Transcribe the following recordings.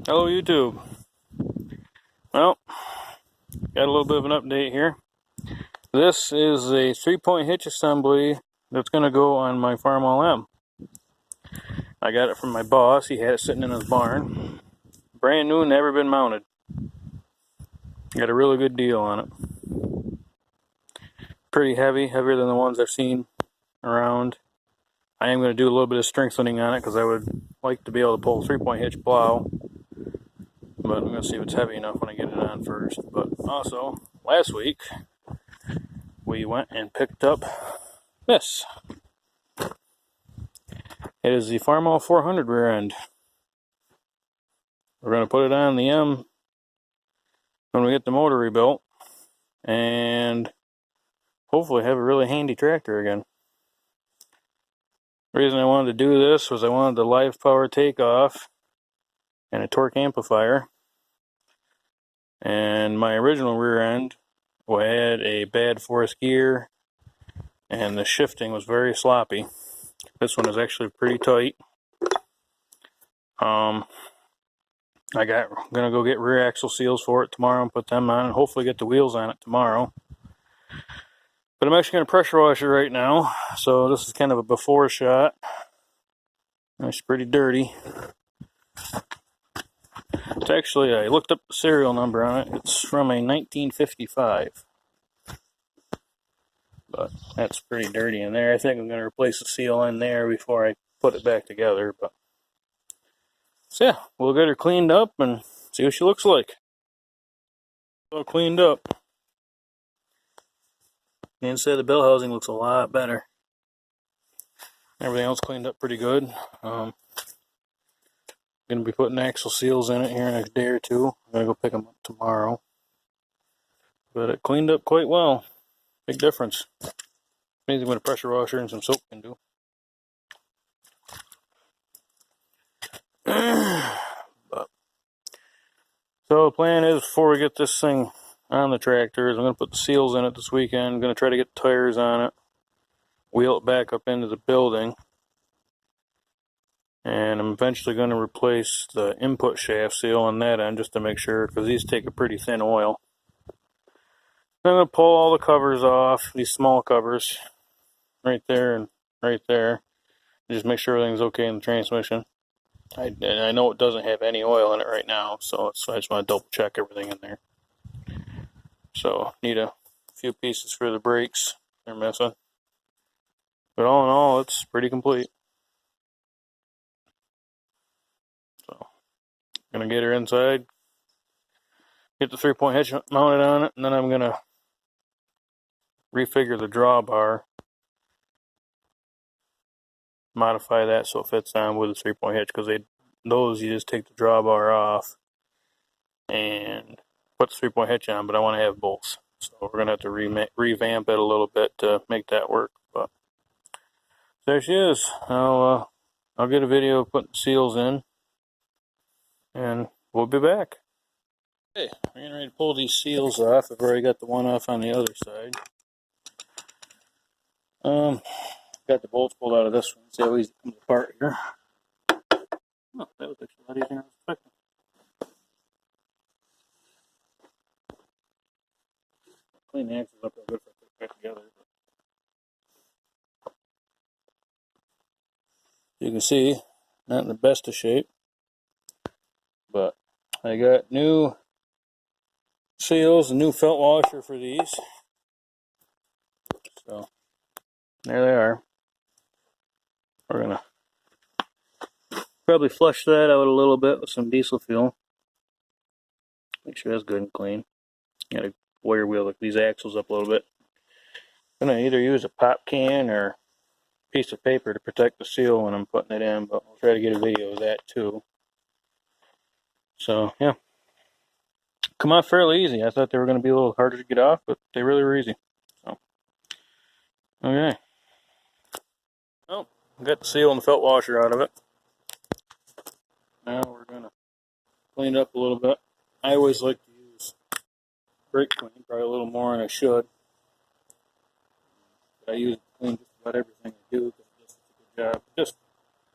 Hello YouTube. Well, got a little bit of an update here. This is a 3-point hitch assembly that's going to go on my Farmall M. I got it from my boss. He had it sitting in his barn. Brand new, never been mounted. Got a really good deal on it. Pretty heavy, heavier than the ones I've seen around. I am going to do a little bit of strengthening on it because I would like to be able to pull a 3-point hitch plow. But I'm going to see if it's heavy enough when I get it on first. But also, last week, we went and picked up this. It is the Farmall 400 rear end. We're going to put it on the M when we get the motor rebuilt, and hopefully have a really handy tractor again. The reason I wanted to do this was I wanted the live power takeoff and a torque amplifier. And my original rear end had a bad fourth gear, and the shifting was very sloppy. This one is actually pretty tight. I'm gonna go get rear axle seals for it tomorrow and put them on, and hopefully get the wheels on it tomorrow. But I'm actually gonna pressure wash it right now, so this is kind of a before shot. It's pretty dirty. It's actually, I looked up the serial number on it. It's from a 1955. But that's pretty dirty in there. I think I'm going to replace the seal in there before I put it back together. But so yeah, we'll get her cleaned up and see what she looks like. All cleaned up. The inside of the bell housing looks a lot better. Everything else cleaned up pretty good. Going to be putting axle seals in it here in the next day or two. I'm going to go pick them up tomorrow. But it cleaned up quite well. Big difference. Amazing what a pressure washer and some soap can do. So the plan is, before we get this thing on the tractor, is I'm going to put the seals in it this weekend. I'm going to try to get tires on it, wheel it back up into the building, and I'm eventually going to replace the input shaft seal on that end just to make sure, because these take a pretty thin oil. I'm going to pull all the covers off, these small covers, right there and right there. Just make sure everything's okay in the transmission. I know it doesn't have any oil in it right now, so I just want to double check everything in there. So, need a few pieces for the brakes. They're missing. But all in all, it's pretty complete. So, I'm going to get her inside, get the 3-point hitch mounted on it, and then I'm going to refigure the drawbar, modify that so it fits on with the 3-point hitch, because those you just take the drawbar off and put the 3-point hitch on, but I want to have both. So we're going to have to revamp it a little bit to make that work. But there she is. I'll get a video of putting seals in, and we'll be back. Okay, we're getting ready to pull these seals off. I've already got the one off on the other side. Got the bolts pulled out of this one. See how easy it comes apart here. Oh, that was actually a lot easier than I was expecting. Clean the axles up real good if I put it back together. You can see, not in the best of shape, but I got new seals, a new felt washer for these. So there they are. We're gonna probably flush that out a little bit with some diesel fuel. Make sure that's good and clean. Gotta wire wheel these axles up a little bit. I'm gonna either use a pop can or a piece of paper to protect the seal when I'm putting it in, but I'll try to get a video of that too. So yeah, come off fairly easy. I thought they were going to be a little harder to get off, but they really were easy. So okay, well, got the seal and the felt washer out of it. Now we're gonna clean it up a little bit. I always like to use brake clean, probably a little more than I should. But I use it to clean just about everything I do because it does such a good job. It just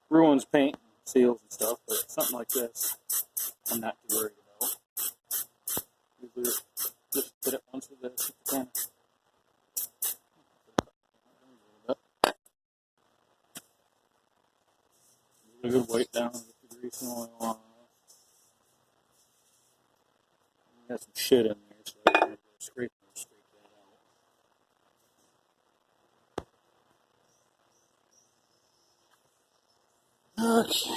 ruins paint and seals and stuff, but something like this I'm not too worried about. Usually just hit it once with this if you can. A good wipe down, get the grease and oil on. Got some shit in there, so I'm going to scrape that out. Okay.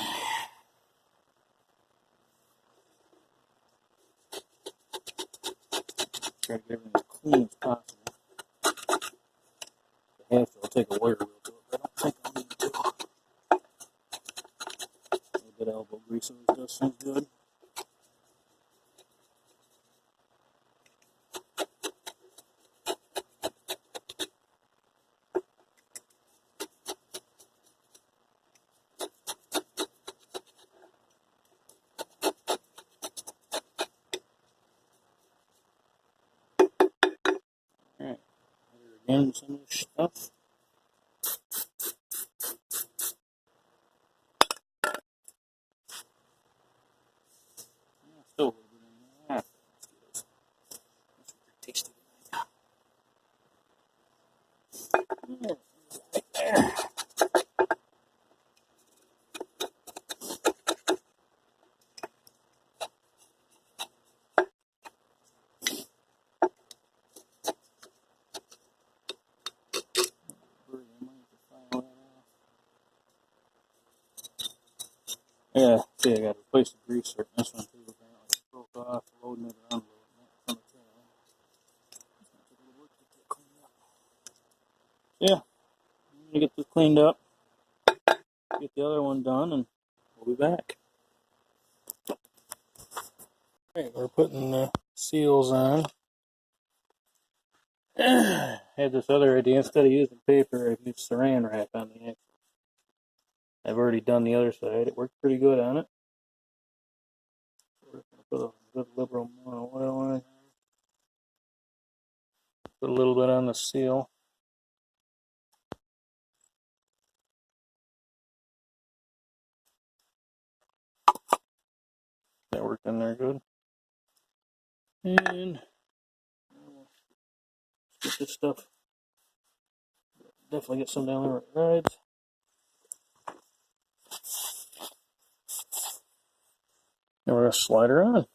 Try to get everything as clean as possible. If I have to, I'll take a wire wheel to it, but I don't think I'll need to. A little bit of elbow grease always does seem good. Alright, again, some of this stuff. Still a little bit in there. That's pretty tasty. Right there. Yeah, see, I got to replace the greaser in this one too. Apparently, it's broke off, loading it or unloading it from the tail. Yeah, I'm gonna get this cleaned up, get the other one done, and we'll be back. Alright, we're putting the seals on. I had this other idea. Instead of using paper, I've used saran wrap on the axle. I've already done the other side. It worked pretty good on it. We're going to put a good liberal amount of oil on it. Put a little bit on the seal. That worked in there good. And get this stuff. Definitely get some down there where it rides. And we're going to slide her on.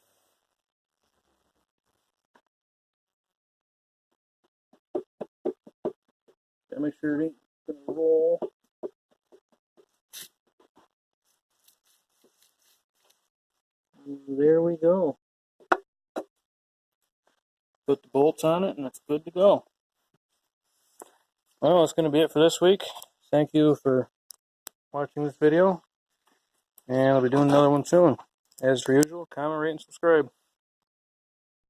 Gotta make sure it ain't going to roll. And there we go. Put the bolts on it and it's good to go. Well, that's going to be it for this week. Thank you for watching this video. And I'll be doing another one soon. As per usual, comment, rate, and subscribe.